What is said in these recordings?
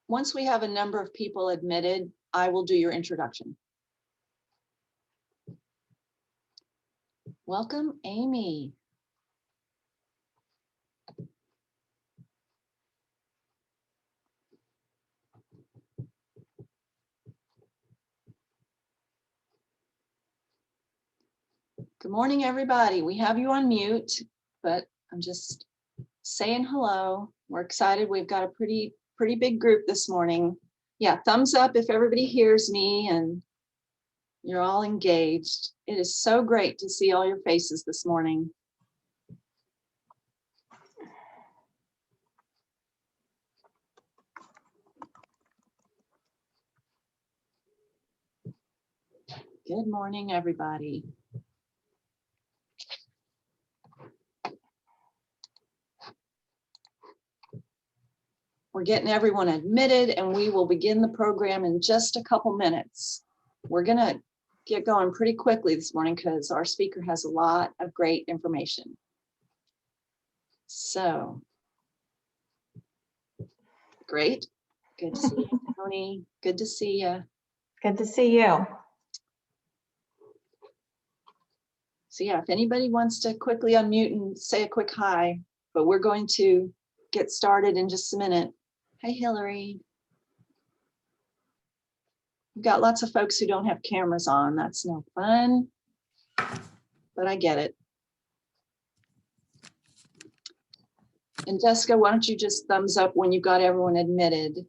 once we have a number of people admitted, I will do your introduction. Welcome, Amy. Good morning, everybody. We have you on mute, but I'm just saying hello. We're excited. We've got a pretty big group this morning. Yeah, thumbs up if everybody hears me and you're all engaged. It is so great to see all your faces this morning. Good morning, everybody. We're getting everyone admitted and we will begin the program in just a couple minutes. We're gonna get going pretty quickly this morning because our speaker has a lot of great information. So, great. Good to see you, Tony. Good to see you. Good to see you. So yeah, if anybody wants to quickly unmute and say a quick hi, but we're going to get started in just a minute. Hi, Hillary. We've got lots of folks who don't have cameras on. That's no fun, but I get it. And Jessica, why don't you just thumbs up when you got everyone admitted?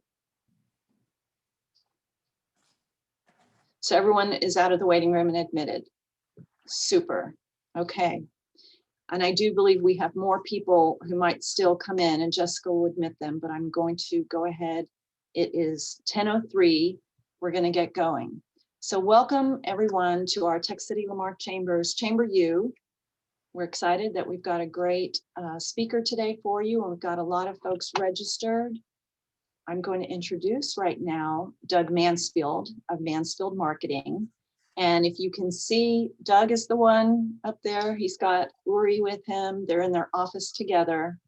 So everyone is out of the waiting room and admitted. Super. Okay. And I do believe we have more people who might still come in, and Jessica will admit them, but I'm going to go ahead. It is 10:03. We're going to get going. So welcome everyone to our Tech City Lamarck Chambers Chamber U. We're excited that we've got a great speaker today for you, and we've got a lot of folks registered. I'm going to introduce right now Doug Mansfield of Mansfield Marketing. And if you can see, Doug is the one up there. He's got Uri with him. They're in their office together.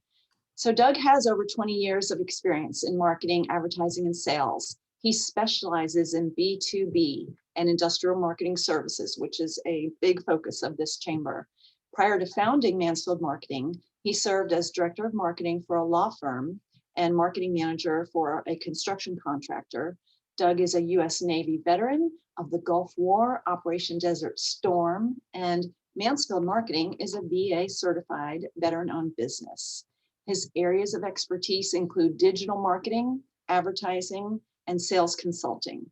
So Doug has over 20 years of experience in marketing, advertising, and sales. He specializes in B2B and industrial marketing services, which is a big focus of this chamber. Prior to founding Mansfield Marketing, he served as director of marketing for a law firm and marketing manager for a construction contractor. Doug is a U.S. Navy veteran of the Gulf War, Operation Desert Storm, and Mansfield Marketing is a VA certified veteran-owned business. His areas of expertise include digital marketing, advertising, and sales consulting.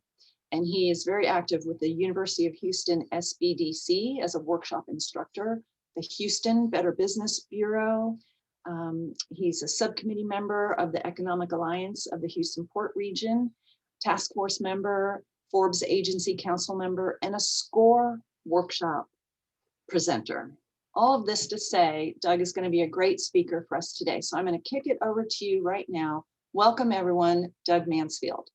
And he is very active with the University of Houston SBDC as a workshop instructor, the Houston Better Business Bureau. He's a subcommittee member of the Economic Alliance of the Houston Port Region, task force member, Forbes Agency Council member, and a SCORE workshop presenter. All of this to say, Doug is going to be a great speaker for us today. So I'm going to kick it over to you right now. Welcome everyone, Doug Mansfield.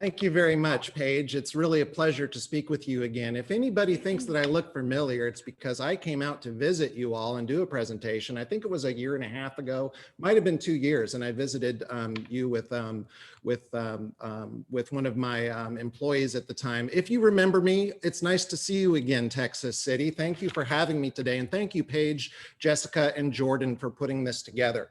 Thank you very much, Paige. It's really a pleasure to speak with you again. If anybody thinks that I look familiar, it's because I came out to visit you all and do a presentation. I think it was a year and a half ago, might have been 2 years, and I visited you with one of my employees at the time. If you remember me, it's nice to see you again, Texas City. Thank you for having me today, and thank you, Paige, Jessica, and Jordan for putting this together.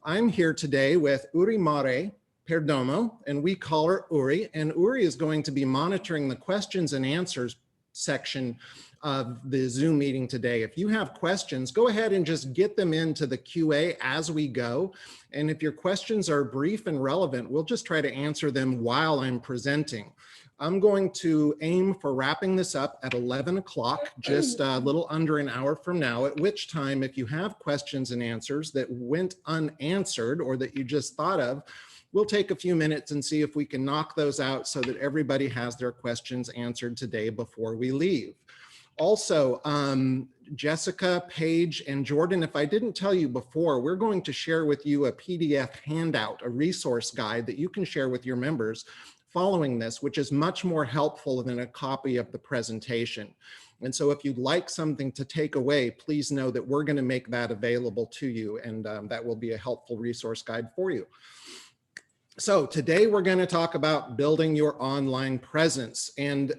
I'm here today with Uri Mare Perdomo, and we call her Uri, and Uri is going to be monitoring the questions and answers section of the Zoom meeting today. If you have questions, go ahead and just get them into the QA as we go. And if your questions are brief and relevant, we'll just try to answer them while I'm presenting. I'm going to aim for wrapping this up at 11 o'clock, just a little under an hour from now, at which time, if you have questions and answers that went unanswered or that you just thought of, we'll take a few minutes and see if we can knock those out so that everybody has their questions answered today before we leave. Also, Jessica, Paige, and Jordan, if I didn't tell you before, we're going to share with you a PDF handout, a resource guide that you can share with your members following this, which is much more helpful than a copy of the presentation. And so if you'd like something to take away, please know that we're going to make that available to you, and that will be a helpful resource guide for you. So today we're going to talk about building your online presence, and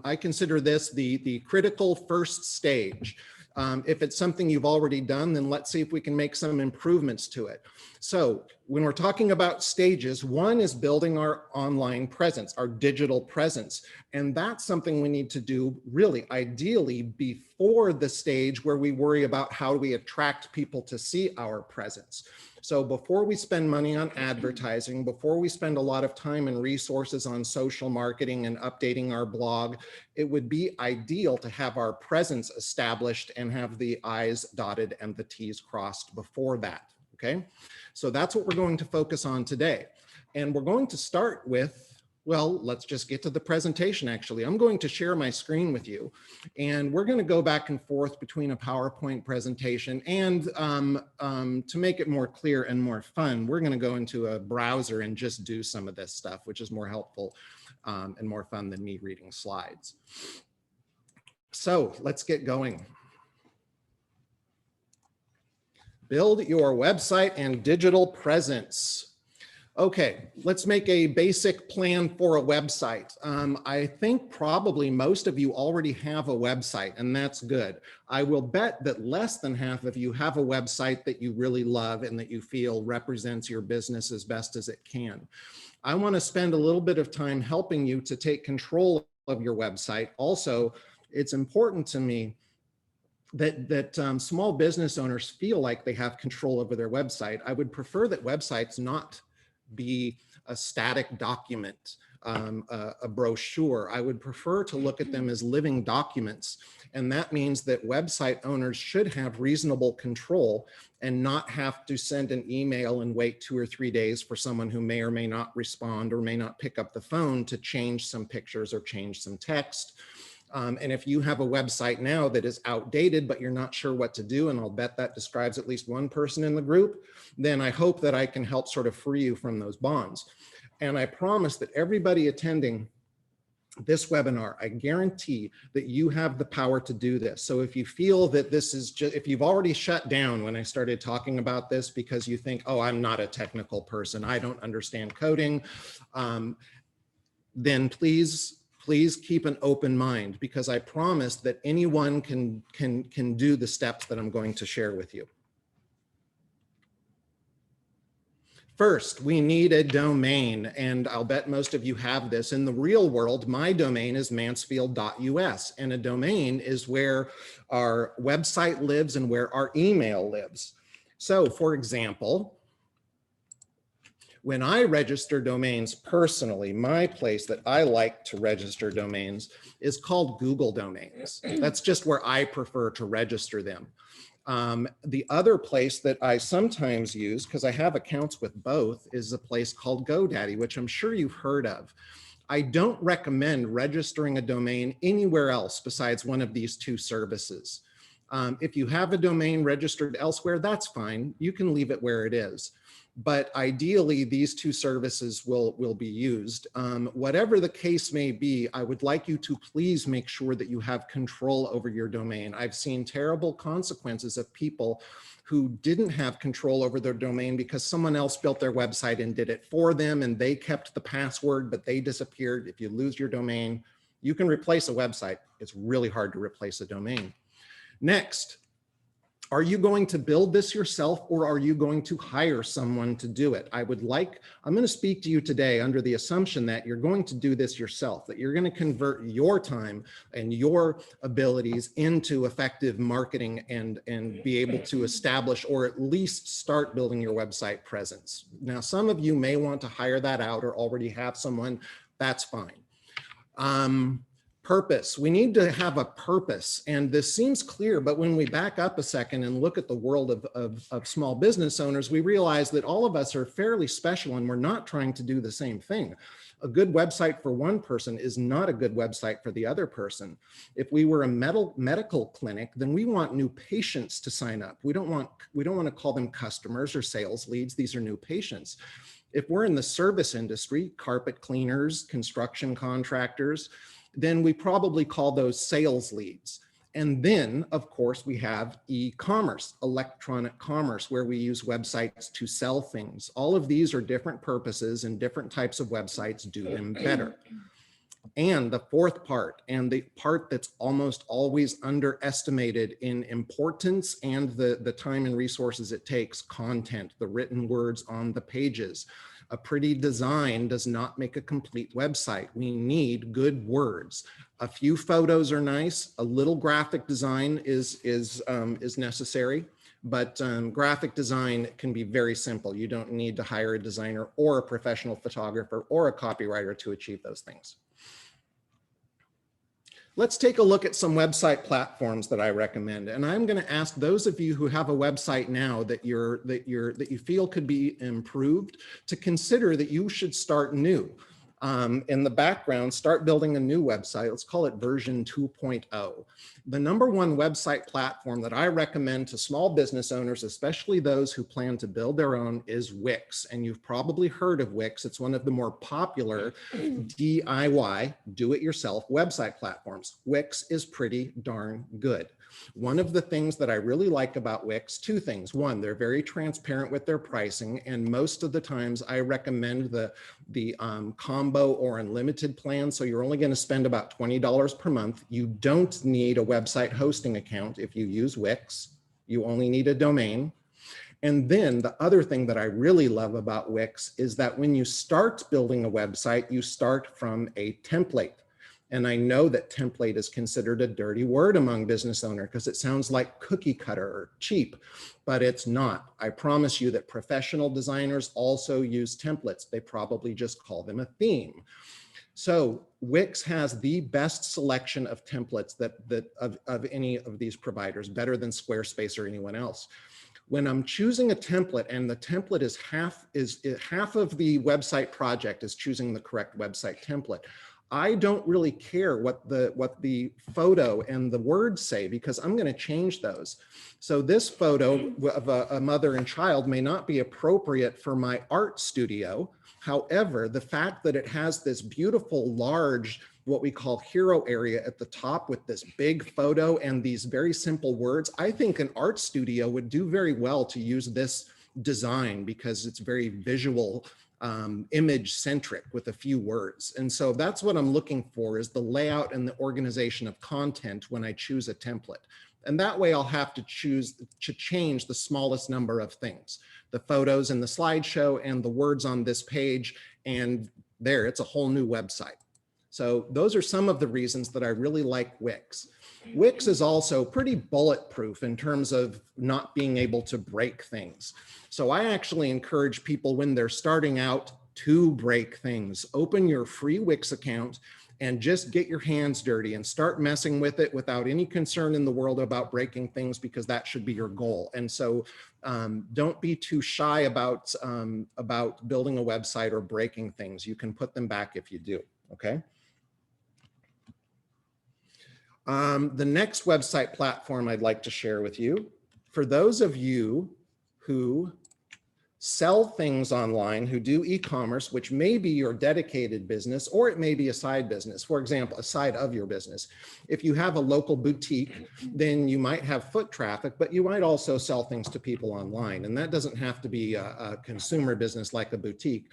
I consider this the critical first stage. If it's something you've already done, then let's see if we can make some improvements to it. So when we're talking about stages, one is building our online presence, our digital presence. And that's something we need to do really ideally before the stage where we worry about how do we attract people to see our presence. So before we spend money on advertising, before we spend a lot of time and resources on social marketing and updating our blog, it would be ideal to have our presence established and have the I's dotted and the T's crossed before that, okay? So that's what we're going to focus on today. And we're going to start with, well, let's just get to the presentation actually. I'm going to share my screen with you, and we're going to go back and forth between a PowerPoint presentation and to make it more clear and more fun, we're going to go into a browser and just do some of this stuff, which is more helpful and more fun than me reading slides. So let's get going. Build your website and digital presence. Okay, let's make a basic plan for a website. I think probably most of you already have a website, and that's good. I will bet that less than half of you have a website that you really love and that you feel represents your business as best as it can. I want to spend a little bit of time helping you to take control of your website. Also, it's important to me that small business owners feel like they have control over their website. I would prefer that websites not be a static document, a brochure. I would prefer to look at them as living documents. And that means that website owners should have reasonable control and not have to send an email and wait 2 or 3 days for someone who may or may not respond or may not pick up the phone to change some pictures or change some text. And if you have a website now that is outdated, but you're not sure what to do, and I'll bet that describes at least one person in the group, then I hope that I can help sort of free you from those bonds. And I promise that everybody attending this webinar, I guarantee that you have the power to do this. So if you feel that this is just, if you've already shut down when I started talking about this because you think, oh, I'm not a technical person, I don't understand coding, then please keep an open mind, because I promise that anyone can do the steps that I'm going to share with you. First, we need a domain, and I'll bet most of you have this. In the real world, my domain is mansfield.us, and a domain is where our website lives and where our email lives. So for example, when I register domains personally, my place that I like to register domains is called Google Domains. That's just where I prefer to register them. The other place that I sometimes use, because I have accounts with both, is a place called GoDaddy, which I'm sure you've heard of. I don't recommend registering a domain anywhere else besides one of these two services. If you have a domain registered elsewhere, that's fine. You can leave it where it is. But ideally, these two services will be used. Whatever the case may be, I would like you to please make sure that you have control over your domain. I've seen terrible consequences of people who didn't have control over their domain because someone else built their website and did it for them, and they kept the password, but they disappeared. If you lose your domain, you can replace a website. It's really hard to replace a domain. Next, are you going to build this yourself, or are you going to hire someone to do it? I'm going to speak to you today under the assumption that you're going to do this yourself, that you're going to convert your time and your abilities into effective marketing and be able to establish or at least start building your website presence. Now, some of you may want to hire that out or already have someone. That's fine. Purpose. We need to have a purpose, and this seems clear, but when we back up a second and look at the world of small business owners, we realize that all of us are fairly special and we're not trying to do the same thing. A good website for one person is not a good website for the other person. If we were a medical clinic, then we want new patients to sign up. We don't want to call them customers or sales leads. These are new patients. If we're in the service industry, carpet cleaners, construction contractors, then we probably call those sales leads. And then, of course, we have e-commerce, electronic commerce, where we use websites to sell things. All of these are different purposes, and different types of websites do them better. And the fourth part, and the part that's almost always underestimated in importance and the time and resources it takes, content, the written words on the pages. A pretty design does not make a complete website. We need good words. A few photos are nice. A little graphic design is necessary, but graphic design can be very simple. You don't need to hire a designer or a professional photographer or a copywriter to achieve those things. Let's take a look at some website platforms that I recommend. And I'm going to ask those of you who have a website now that you feel could be improved to consider that you should start new. In the background, start building a new website. Let's call it version 2.0. The #1 website platform that I recommend to small business owners, especially those who plan to build their own, is Wix. And you've probably heard of Wix. It's one of the more popular DIY, do-it-yourself website platforms. Wix is pretty darn good. One of the things that I really like about Wix, two things. One, they're very transparent with their pricing, and most of the times I recommend the combo or unlimited plan. So you're only going to spend about $20 per month. You don't need a website hosting account if you use Wix. You only need a domain. And then the other thing that I really love about Wix is that when you start building a website, you start from a template. And I know that template is considered a dirty word among business owners because it sounds like cookie cutter or cheap, but it's not. I promise you that professional designers also use templates. They probably just call them a theme. So Wix has the best selection of templates of any of these providers, better than Squarespace or anyone else. When I'm choosing a template and the template is half of the website project is choosing the correct website template, I don't really care what the photo and the words say because I'm going to change those. So this photo of a mother and child may not be appropriate for my art studio. However, the fact that it has this beautiful, large, what we call hero area at the top with this big photo and these very simple words, I think an art studio would do very well to use this design because it's very visual, image centric with a few words. And so that's what I'm looking for, is the layout and the organization of content when I choose a template. And that way I'll have to change the smallest number of things, the photos in the slideshow and the words on this page, and there, it's a whole new website. So those are some of the reasons that I really like Wix. Wix is also pretty bulletproof in terms of not being able to break things. So I actually encourage people when they're starting out to break things. Open your free Wix account and just get your hands dirty and start messing with it without any concern in the world about breaking things, because that should be your goal. And so don't be too shy about building a website or breaking things. You can put them back if you do, okay? The next website platform I'd like to share with you, for those of you who sell things online, who do e-commerce, which may be your dedicated business, or it may be a side business. For example, a side of your business. If you have a local boutique, then you might have foot traffic, but you might also sell things to people online. And that doesn't have to be a consumer business like a boutique.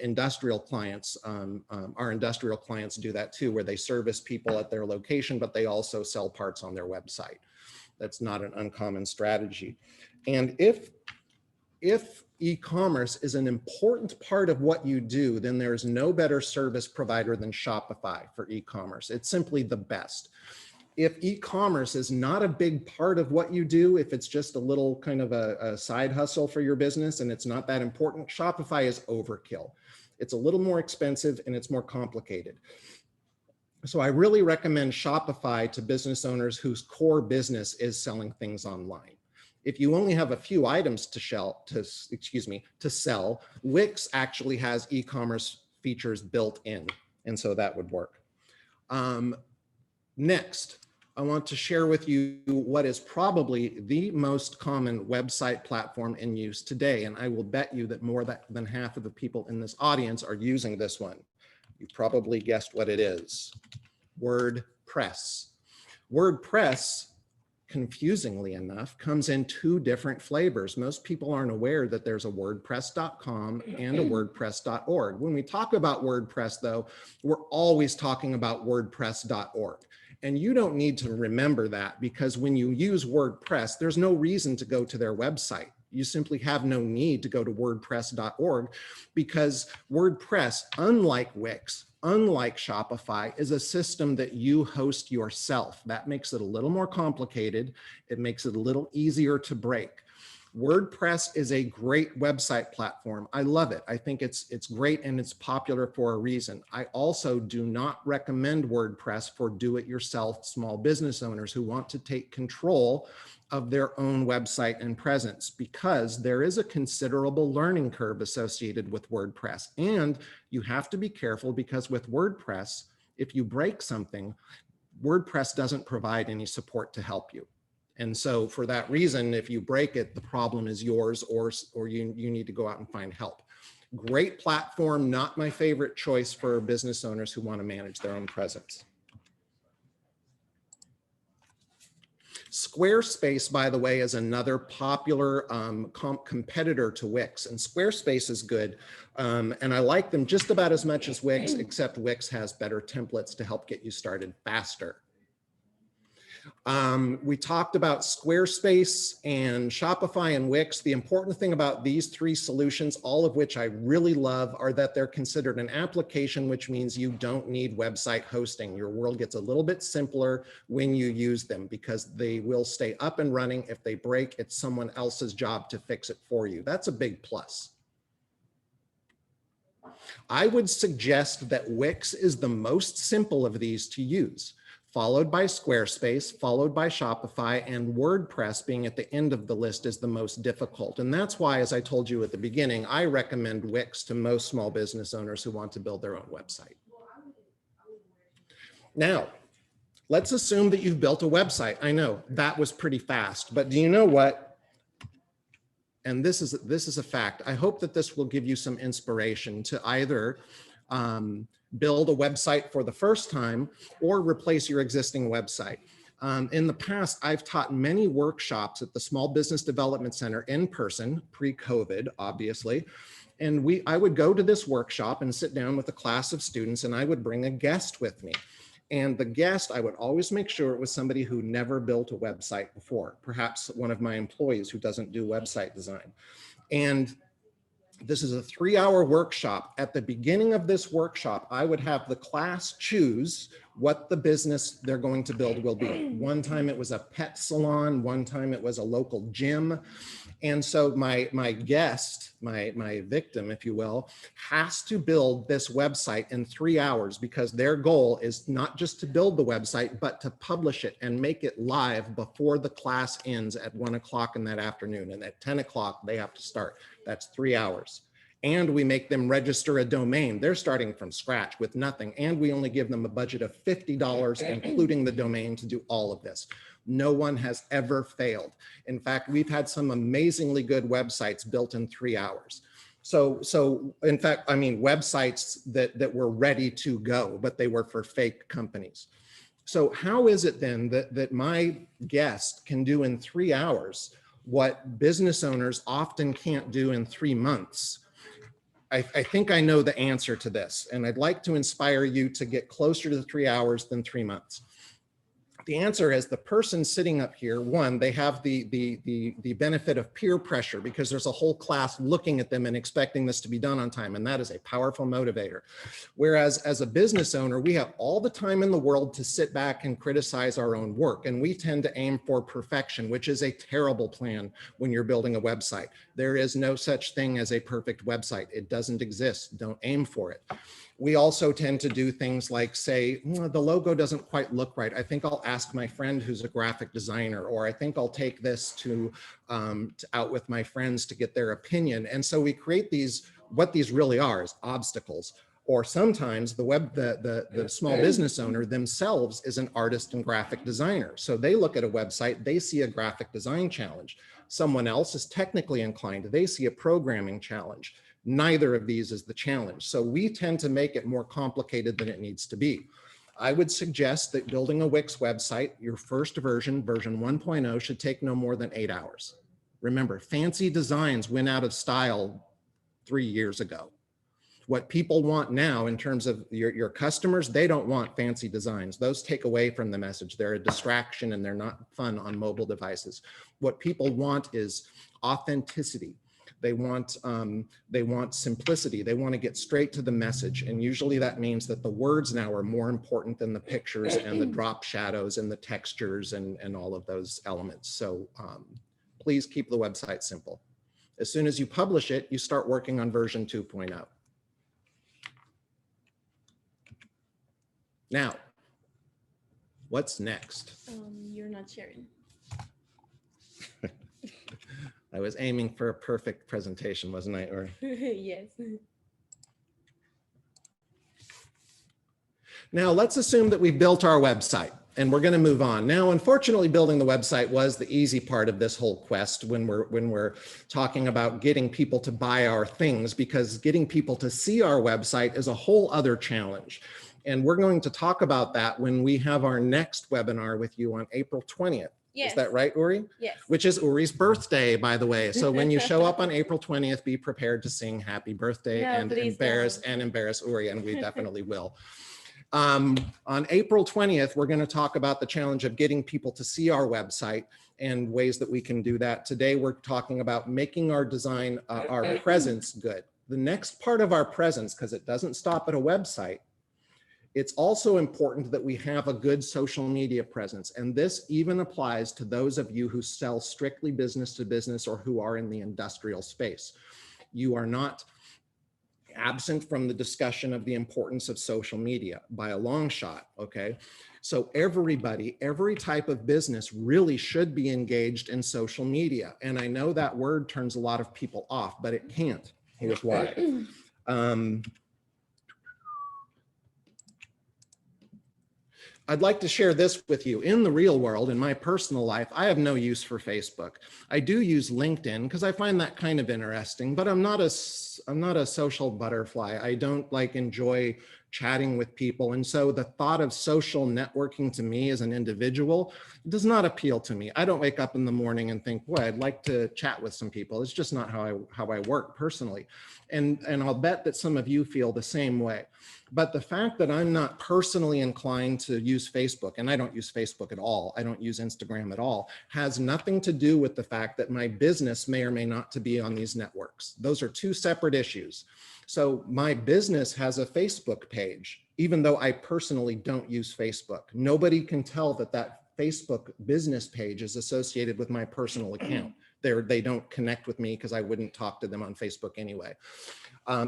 Industrial clients, our industrial clients do that too, where they service people at their location, but they also sell parts on their website. That's not an uncommon strategy. And if e-commerce is an important part of what you do, then there's no better service provider than Shopify for e-commerce. It's simply the best. If e-commerce is not a big part of what you do, if it's just a little kind of a side hustle for your business and it's not that important, Shopify is overkill. It's a little more expensive and it's more complicated. So I really recommend Shopify to business owners whose core business is selling things online. If you only have a few items to sell, Wix actually has e-commerce features built in, and so that would work. Next, I want to share with you what is probably the most common website platform in use today, and I will bet you that more than half of the people in this audience are using this one. You probably guessed what it is: WordPress. WordPress, confusingly enough, comes in two different flavors. Most people aren't aware that there's a WordPress.com and a WordPress.org. When we talk about WordPress, though, we're always talking about WordPress.org. And you don't need to remember that, because when you use WordPress, there's no reason to go to their website. You simply have no need to go to WordPress.org, because WordPress, unlike Wix, unlike Shopify, is a system that you host yourself. That makes it a little more complicated. It makes it a little easier to break. WordPress is a great website platform. I love it. I think it's great, and it's popular for a reason. I also do not recommend WordPress for do-it-yourself small business owners who want to take control of their own website and presence, because there is a considerable learning curve associated with WordPress. And you have to be careful, because with WordPress, if you break something, WordPress doesn't provide any support to help you. And so for that reason, if you break it, the problem is yours, or you need to go out and find help. Great platform, not my favorite choice for business owners who want to manage their own presence. Squarespace, by the way, is another popular competitor to Wix, and Squarespace is good. And I like them just about as much as Wix, except Wix has better templates to help get you started faster. We talked about Squarespace and Shopify and Wix. The important thing about these three solutions, all of which I really love, are that they're considered an application, which means you don't need website hosting. Your world gets a little bit simpler when you use them, because they will stay up and running. If they break, it's someone else's job to fix it for you. That's a big plus. I would suggest that Wix is the most simple of these to use, followed by Squarespace, followed by Shopify, and WordPress being at the end of the list is the most difficult. And that's why, as I told you at the beginning, I recommend Wix to most small business owners who want to build their own website. Now, let's assume that you've built a website. I know that was pretty fast, but do you know what? And this is a fact. I hope that this will give you some inspiration to either build a website for the first time or replace your existing website. In the past, I've taught many workshops at the Small Business Development Center in person, pre-COVID, obviously. And I would go to this workshop and sit down with a class of students, and I would bring a guest with me. And the guest, I would always make sure it was somebody who never built a website before, perhaps one of my employees who doesn't do website design. And this is a 3-hour workshop. At the beginning of this workshop, I would have the class choose what the business they're going to build will be. One time it was a pet salon, one time it was a local gym. And so my guest, my victim, if you will, has to build this website in 3 hours, because their goal is not just to build the website, but to publish it and make it live before the class ends at 1 o'clock in that afternoon. And at 10 o'clock, they have to start. That's 3 hours. And we make them register a domain. They're starting from scratch with nothing. And we only give them a budget of $50, including the domain, to do all of this. No one has ever failed. In fact, we've had some amazingly good websites built in 3 hours. So in fact, I mean, websites that were ready to go, but they were for fake companies. So how is it then that my guest can do in 3 hours what business owners often can't do in 3 months? I think I know the answer to this, and I'd like to inspire you to get closer to the 3 hours than 3 months. The answer is the person sitting up here, one, they have the benefit of peer pressure, because there's a whole class looking at them and expecting this to be done on time, and that is a powerful motivator. Whereas as a business owner, we have all the time in the world to sit back and criticize our own work, and we tend to aim for perfection, which is a terrible plan when you're building a website. There is no such thing as a perfect website. It doesn't exist. Don't aim for it. We also tend to do things like say, the logo doesn't quite look right. I think I'll ask my friend who's a graphic designer, or I think I'll take this to out with my friends to get their opinion. And so we create these, what these really are is obstacles. Or sometimes the small business owner themselves is an artist and graphic designer. So they look at a website, they see a graphic design challenge. Someone else is technically inclined, they see a programming challenge. Neither of these is the challenge. So we tend to make it more complicated than it needs to be. I would suggest that building a Wix website, your first version, version 1.0, should take no more than 8 hours. Remember, fancy designs went out of style 3 years ago. What people want now in terms of your customers, they don't want fancy designs. Those take away from the message. They're a distraction and they're not fun on mobile devices. What people want is authenticity. They want simplicity. They want to get straight to the message. And usually that means that the words now are more important than the pictures and the drop shadows and the textures and all of those elements. So please keep the website simple. As soon as you publish it, you start working on version 2.0. Now, what's next? You're not sharing. I was aiming for a perfect presentation, wasn't I? Or Yes. now let's assume that we built our website and we're going to move on. Now, unfortunately, building the website was the easy part of this whole quest when we're talking about getting people to buy our things, because getting people to see our website is a whole other challenge. And we're going to talk about that when we have our next webinar with you on April 20th. Yes. Is that right, Uri? Yes. Which is Uri's birthday, by the way. So when you show up on April 20th, be prepared to sing happy birthday and embarrass Uri, and we definitely will. On April 20th, we're going to talk about the challenge of getting people to see our website and ways that we can do that. Today, we're talking about making our design, our presence good. The next part of our presence, because it doesn't stop at a website, it's also important that we have a good social media presence. And this even applies to those of you who sell strictly business to business or who are in the industrial space. You are not absent from the discussion of the importance of social media by a long shot, okay? So everybody, every type of business really should be engaged in social media. And I know that word turns a lot of people off, but it can't. Here's why. I'd like to share this with you. In the real world, in my personal life, I have no use for Facebook. I do use LinkedIn because I find that kind of interesting, but I'm not a social butterfly. I don't enjoy chatting with people. And so the thought of social networking to me as an individual does not appeal to me. I don't wake up in the morning and think, boy, I'd like to chat with some people. It's just not how I work personally. And I'll bet that some of you feel the same way. But the fact that I'm not personally inclined to use Facebook, and I don't use Facebook at all, I don't use Instagram at all, has nothing to do with the fact that my business may or may not to be on these networks. Those are two separate issues. So my business has a Facebook page, even though I personally don't use Facebook. Nobody can tell that that Facebook business page is associated with my personal account. They don't connect with me because I wouldn't talk to them on Facebook anyway.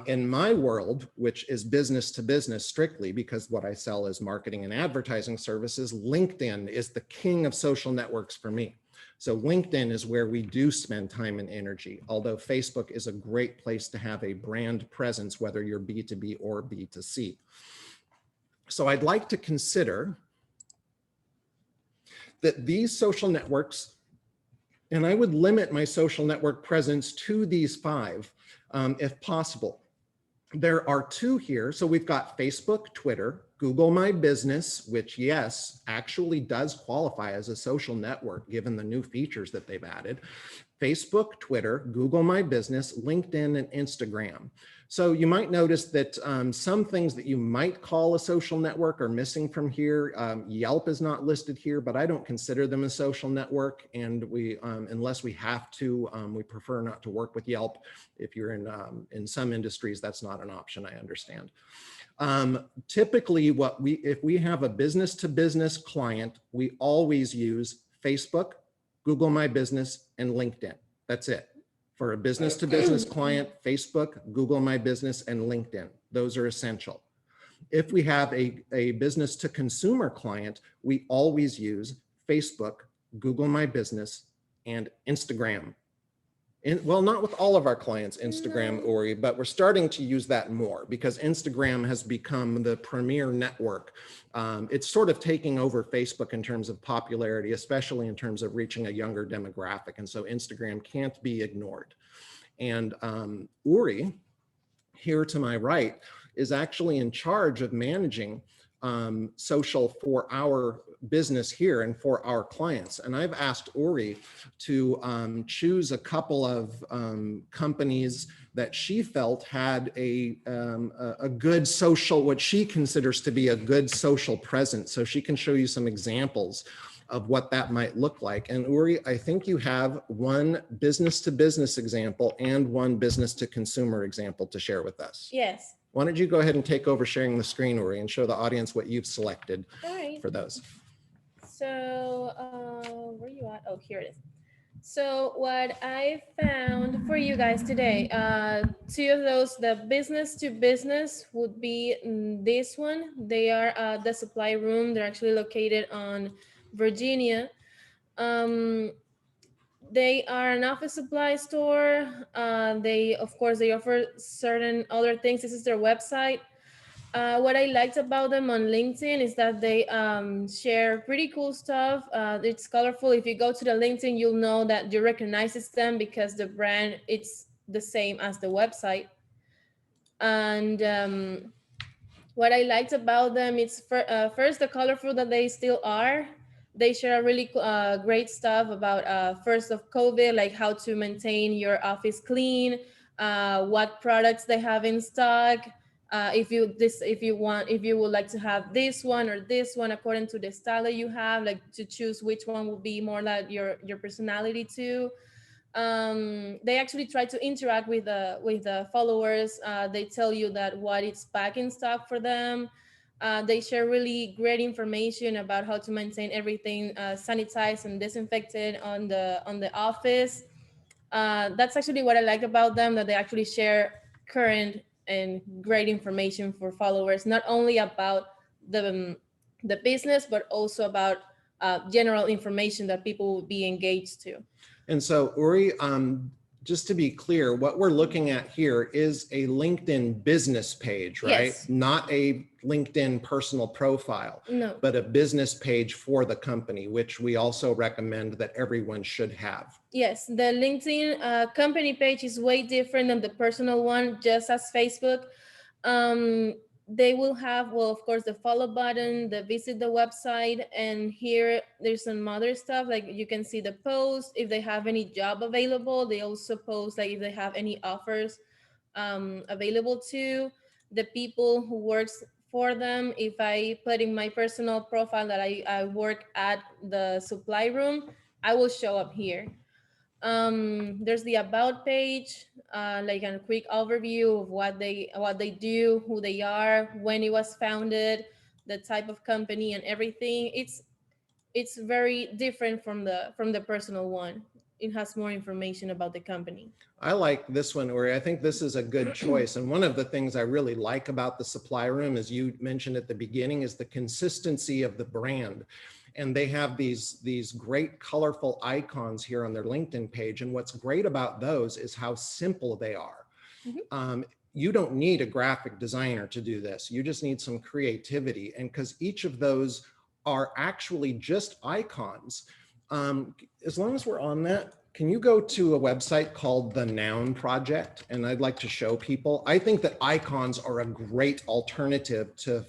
In my world, which is business to business strictly, because what I sell is marketing and advertising services, LinkedIn is the king of social networks for me. So LinkedIn is where we do spend time and energy, although Facebook is a great place to have a brand presence, whether you're B2B or B2C. So I'd like to consider that these social networks, and I would limit my social network presence to these 5 if possible. There are 2 here. So we've got Facebook, Twitter, Google My Business, which yes, actually does qualify as a social network given the new features that they've added. Facebook, Twitter, Google My Business, LinkedIn, and Instagram. So you might notice that some things that you might call a social network are missing from here. Yelp is not listed here, but I don't consider them a social network. And we, unless we have to, we prefer not to work with Yelp. If you're in some industries, that's not an option, I understand. Typically, if we have a business to business client, we always use Facebook, Google My Business, and LinkedIn. That's it. For a business to business client, Facebook, Google My Business, and LinkedIn. Those are essential. If we have a business to consumer client, we always use Facebook, Google My Business, and Instagram. Well, not with all of our clients, Instagram, Uri, but we're starting to use that more because Instagram has become the premier network. It's sort of taking over Facebook in terms of popularity, especially in terms of reaching a younger demographic. And so Instagram can't be ignored. And Uri, here to my right, is actually in charge of managing social for our business here and for our clients. And I've asked Uri to choose a couple of companies that she felt had a good social, what she considers to be a good social presence. So she can show you some examples of what that might look like. And Uri, I think you have one business to business example and one business to consumer example to share with us. Yes. Why don't you go ahead and take over sharing the screen, Uri, and show the audience what you've selected All right. for those. So where are you at? Oh, here it is. So what I found for you guys today, two of those, the business to business would be this one. They are the supply room. They're actually located on Virginia. They are an office supply store. Of course, they offer certain other things. This is their website. What I liked about them on LinkedIn is that they share pretty cool stuff. It's colorful. If you go to the LinkedIn, you'll know that you recognize it's them because the brand, it's the same as the website. And what I liked about them is first the colorful that they still are. They share really great stuff about first of COVID, like how to maintain your office clean, what products they have in stock. If you would like to have this one or this one according to the style that you have, like to choose which one will be more like your personality too. They actually try to interact with the followers. They tell you that what is back in stock for them. They share really great information about how to maintain everything sanitized and disinfected on the office. That's actually what I like about them, that they actually share current and great information for followers, not only about the business, but also about general information that people will be engaged to. And so Uri, just to be clear, what we're looking at here is a LinkedIn business page, right? Yes. Not a LinkedIn personal profile, No. but a business page for the company, which we also recommend that everyone should have. Yes, the LinkedIn company page is way different than the personal one, just as Facebook. They will have, well, of course, the follow button, the visit the website, and here there's some other stuff, like you can see the post. If they have any job available, they also post like if they have any offers available to the people who works for them. If I put in my personal profile that I work at the supply room, I will show up here. There's the about page, like a quick overview of what they do, who they are, when it was founded, the type of company and everything. It's very different from the personal one. It has more information about the company. I like this one, Uri. I think this is a good choice. And one of the things I really like about the supply room, as you mentioned at the beginning, is the consistency of the brand. And they have these great colorful icons here on their LinkedIn page. And what's great about those is how simple they are. Mm-hmm. You don't need a graphic designer to do this. You just need some creativity. And because each of those are actually just icons. As long as we're on that, can you go to a website called the Noun Project? And I'd like to show people. I think that icons are a great alternative to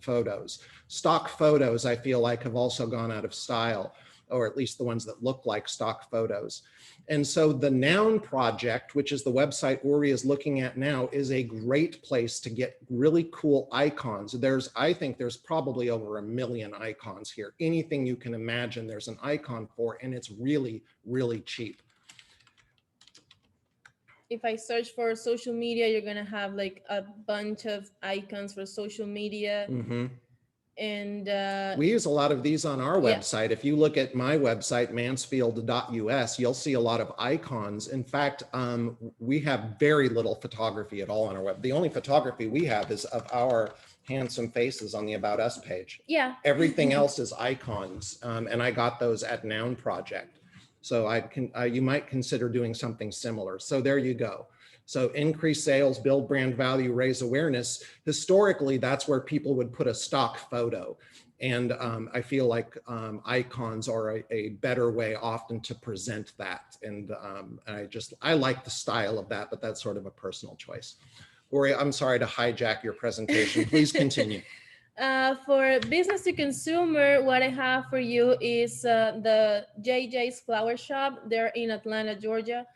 photos. Stock photos, I feel like, have also gone out of style, or at least the ones that look like stock photos. And so the Noun Project, which is the website Uri is looking at now, is a great place to get really cool icons. I think there's probably over 1 million icons here. Anything you can imagine, there's an icon for, and it's really, really cheap. If I search for social media, you're gonna have like a bunch of icons for social media. Mm-hmm. And we use a lot of these on our website. If you look at my website, mansfield.us, you'll see a lot of icons. In fact, we have very little photography at all on our web. The only photography we have is of our handsome faces on the About Us page. Yeah. Everything else is icons. And I got those at Noun Project. So you might consider doing something similar. So there you go. So increase sales, build brand value, raise awareness. Historically, that's where people would put a stock photo. And I feel like icons are a better way often to present that. And I like the style of that, but that's sort of a personal choice. Uri, I'm sorry to hijack your presentation. Please continue. For business to consumer, what I have for you is the JJ's Flower Shop. They're in Atlanta, Georgia.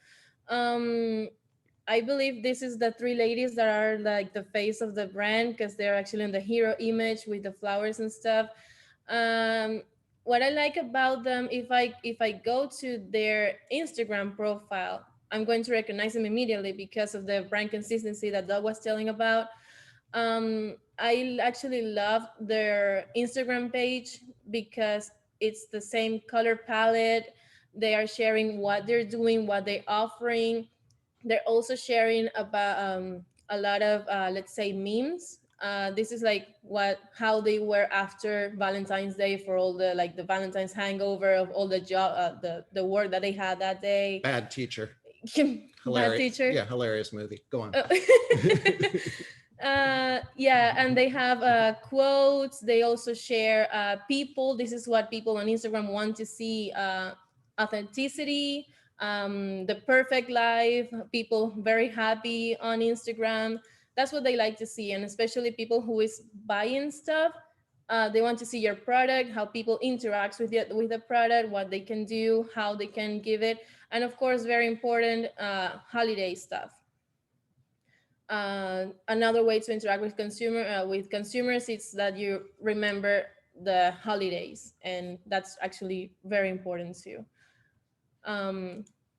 I believe this is the three ladies that are like the face of the brand because they're actually in the hero image with the flowers and stuff. What I like about them, if I go to their Instagram profile, I'm going to recognize them immediately because of the brand consistency that Doug was telling about. I actually love their Instagram page because it's the same color palette. They are sharing what they're doing, what they're offering. They're also sharing about a lot of let's say memes. This is like how they were after Valentine's Day for all the like the Valentine's hangover of all the job the work that they had that day. Bad Teacher. Bad Hilarious. Teacher. Yeah, hilarious movie. Go on. Yeah, and they have quotes. They also share people. This is what people on Instagram want to see: authenticity, the perfect life. People very happy on Instagram. That's what they like to see, and especially people who is buying stuff. They want to see your product, how people interact with the product, what they can do, how they can give it, and of course, very important, holiday stuff. Another way to interact with consumers is that you remember the holidays, and that's actually very important too.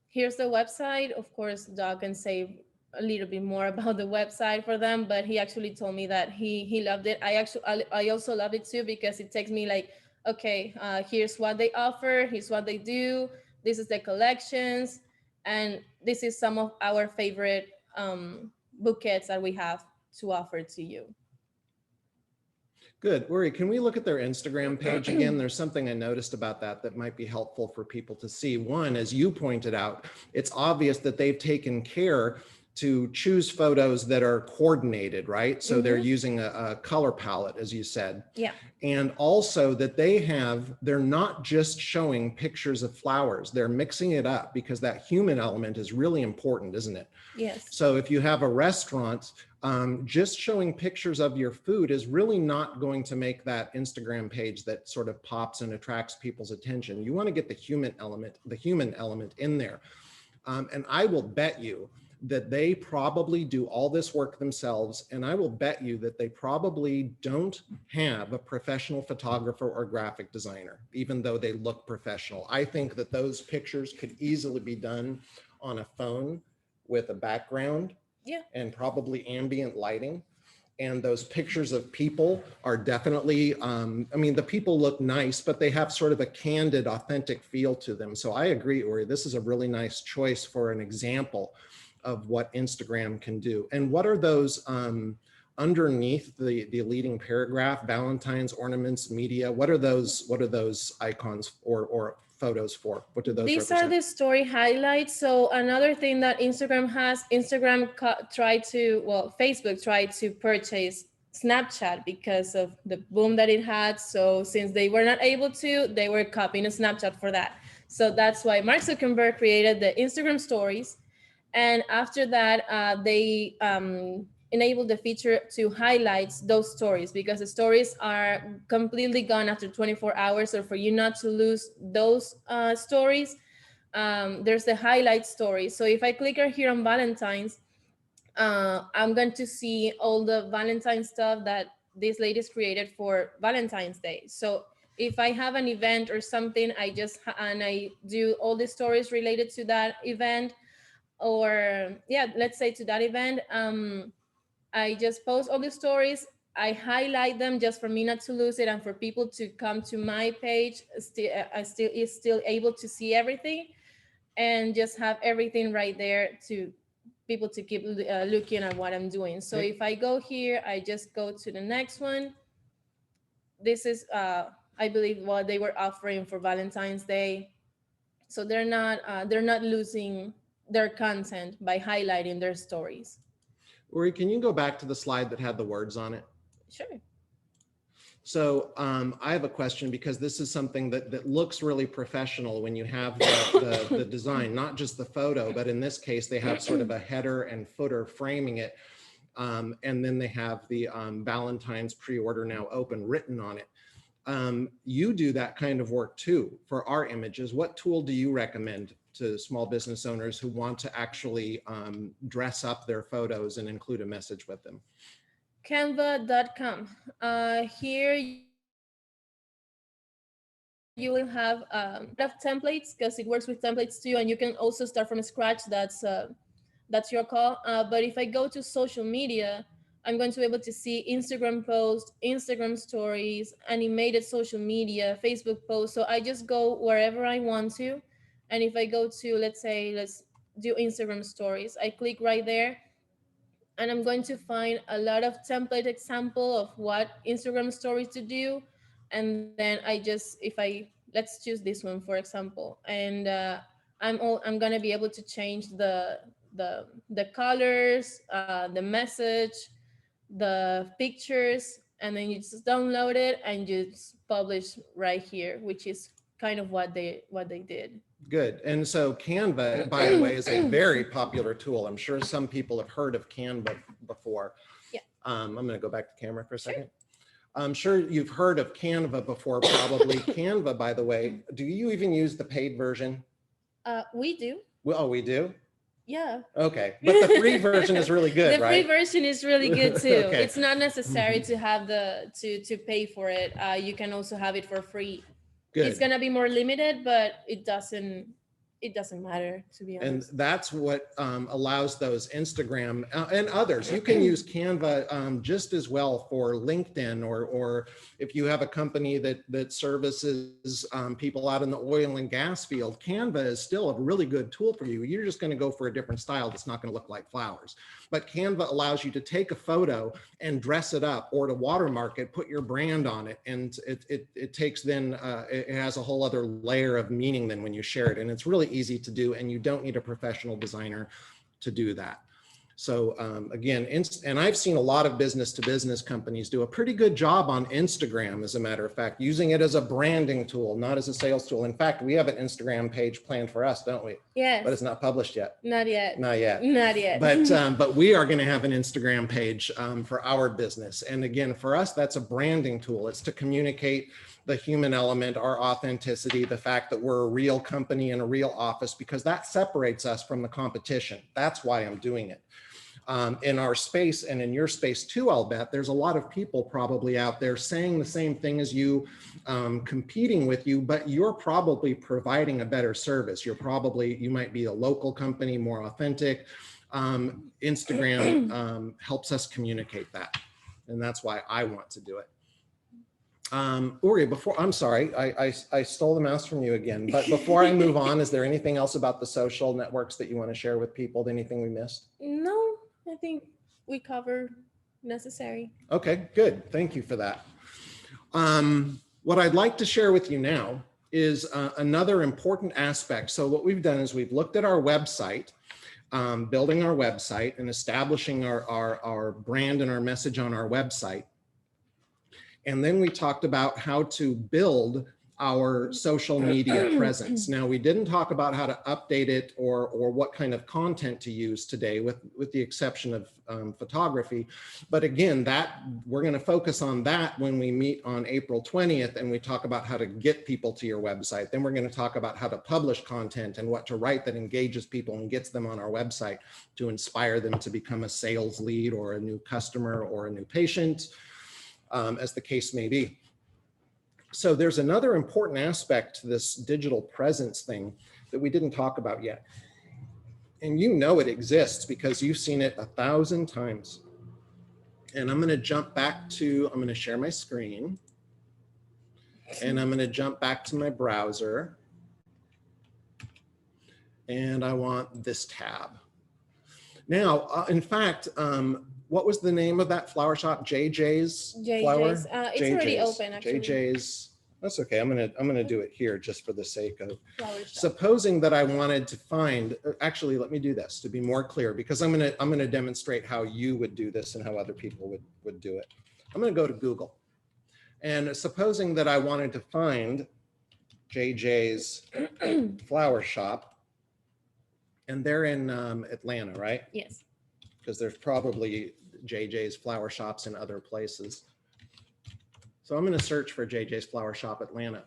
Here's the website. Of course, Doug can say a little bit more about the website for them, but he actually told me that he loved it. I also love it too because it takes me like, okay, here's what they offer, here's what they do, this is the collections, and this is some of our favorite bouquets that we have to offer to you. Good. Uri, can we look at their Instagram page again? There's something I noticed about that might be helpful for people to see. One, as you pointed out, it's obvious that they've taken care to choose photos that are coordinated, right? So they're using a color palette, as you said. Yeah. And also that they're not just showing pictures of flowers, they're mixing it up because that human element is really important, isn't it? Yes. So if you have a restaurant, just showing pictures of your food is really not going to make that Instagram page that sort of pops and attracts people's attention. You want to get the human element in there. And I will bet you that they probably do all this work themselves. And I will bet you that they probably don't have a professional photographer or graphic designer, even though they look professional. I think that those pictures could easily be done on a phone with a background and probably ambient lighting. And those pictures of people are definitely, I mean, the people look nice, but they have sort of a candid, authentic feel to them. So I agree, Uri, this is a really nice choice for an example of what Instagram can do. And what are those underneath the leading paragraph, Valentine's, ornaments, media? What are those icons or photos for? What do those These represent? are the story highlights. So another thing that Instagram has, Facebook tried to purchase Snapchat because of the boom that it had. So since they were not able to, they were copying a Snapchat for that. So that's why Mark Zuckerberg created the Instagram stories. And after that, they enabled the feature to highlight those stories because the stories are completely gone after 24 hours. So for you not to lose those stories, there's the highlight story. So if I click here on Valentine's, I'm going to see all the Valentine stuff that these ladies created for Valentine's Day. So if I have an event or something, I do all the stories related to that event. Or let's say to that event, I just post all the stories. I highlight them just for me not to lose it and for people to come to my page. Still able to see everything and just have everything right there to people to keep looking at what I'm doing. So if I go here, I just go to the next one. This is, I believe, what they were offering for Valentine's Day. So they're not losing their content by highlighting their stories. Uri, can you go back to the slide that had the words on it? Sure. So I have a question because this is something that looks really professional when you have the design, not just the photo, but in this case, they have sort of a header and footer framing it. And then they have the Valentine's pre-order now open written on it. You do that kind of work too for our images. What tool do you recommend to small business owners who want to actually dress up their photos and include a message with them? Canva.com. Here you will have a lot of templates because it works with templates too, and you can also start from scratch. That's your call. But if I go to social media, I'm going to be able to see Instagram posts, Instagram stories, animated social media, Facebook posts. So I just go wherever I want to. And if I go to, let's do Instagram stories, I click right there, and I'm going to find a lot of template example of what Instagram stories to do. And then let's choose this one, for example. And I'm gonna be able to change the colors, the message, the pictures, and then you just download it and just publish right here, which is kind of what they did. Good. And so Canva, by the way, is a very popular tool. I'm sure some people have heard of Canva before. Yeah. I'm going to go back to camera for a second. I'm sure you've heard of Canva before, probably. Canva, by the way, do you even use the paid version? We do. Well, we do? Yeah. Okay. But the free version is really good, the right? free version is really good too. Okay. It's not necessary to have to pay for it. You can also have it for free. Good. It's gonna be more limited, but it doesn't matter, to be And honest. that's what allows those Instagram and others. You can use Canva just as well for LinkedIn, or if you have a company that services people out in the oil and gas field, Canva is still a really good tool for you. You're just going to go for a different style that's not going to look like flowers. But Canva allows you to take a photo and dress it up, or to watermark it, put your brand on it, and it takes then it has a whole other layer of meaning than when you share it, and it's really easy to do, and you don't need a professional designer to do that. So again, and I've seen a lot of business-to-business companies do a pretty good job on Instagram, as a matter of fact, using it as a branding tool, not as a sales tool. In fact, we have an Instagram page planned for us, don't we? Yes. But it's not published yet. Not yet. Not yet. Not yet. But we are going to have an Instagram page for our business. And again, for us, that's a branding tool. It's to communicate the human element, our authenticity, the fact that we're a real company in a real office, because that separates us from the competition. That's why I'm doing it. In our space, and in your space too, I'll bet, there's a lot of people probably out there saying the same thing as you, competing with you, but you're probably providing a better service. You might be a local company, more authentic. Instagram helps us communicate that. And that's why I want to do it. Uri, I'm sorry, I stole the mouse from you again, but before I move on, is there anything else about the social networks that you want to share with people? Anything we missed? No, I think we covered necessary. Okay, good. Thank you for that. What I'd like to share with you now is another important aspect. So what we've done is we've looked at our website, building our website and establishing our brand and our message on our website. And then we talked about how to build our social media presence. Now, we didn't talk about how to update it or what kind of content to use today, with the exception of photography. But again, we're going to focus on that when we meet on April 20th, and we talk about how to get people to your website. Then we're going to talk about how to publish content and what to write that engages people and gets them on our website to inspire them to become a sales lead or a new customer or a new patient, as the case may be. So there's another important aspect to this digital presence thing that we didn't talk about yet. And you know it exists because you've seen it 1,000 times. And I'm going to jump back to, I'm going to share my screen. And I'm going to jump back to my browser. And I want this tab. Now, in fact, what was the name of that flower shop? JJ's Flower? It's already open, actually. JJ's. That's okay. I'm gonna do it here just for the sake of. Flower shop. Supposing that I wanted to find. Actually, let me do this to be more clear, because I'm gonna demonstrate how you would do this and how other people would do it. I'm gonna go to Google, and supposing that I wanted to find JJ's Flower Shop, and they're in Atlanta, right? Yes. Because there's probably JJ's Flower Shops in other places. So I'm going to search for JJ's Flower Shop Atlanta.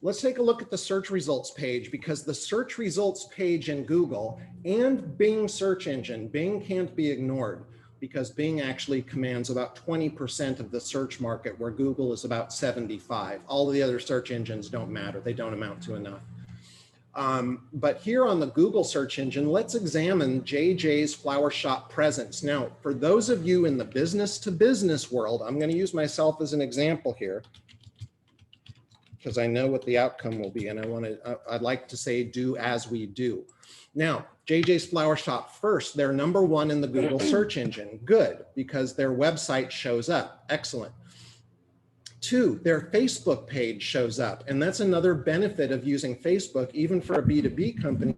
Let's take a look at the search results page, because the search results page in Google and Bing search engine, Bing can't be ignored, because Bing actually commands about 20% of the search market, where Google is about 75. All of the other search engines don't matter. They don't amount to enough. But here on the Google search engine, let's examine JJ's Flower Shop presence. Now, for those of you in the business to business world, I'm going to use myself as an example here, because I know what the outcome will be. And I'd like to say, do as we do. Now, JJ's Flower Shop first, they're #1 in the Google search engine. Good, because their website shows up. Excellent. 2, their Facebook page shows up. And that's another benefit of using Facebook, even for a B2B company,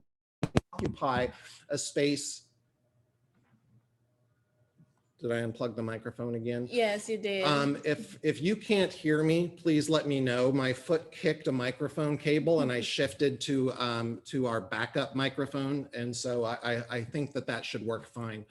occupy a space. Did I unplug the microphone again? Yes, you did. If you can't hear me, please let me know. My foot kicked a microphone cable and I shifted to our backup microphone. And so I think that should work fine.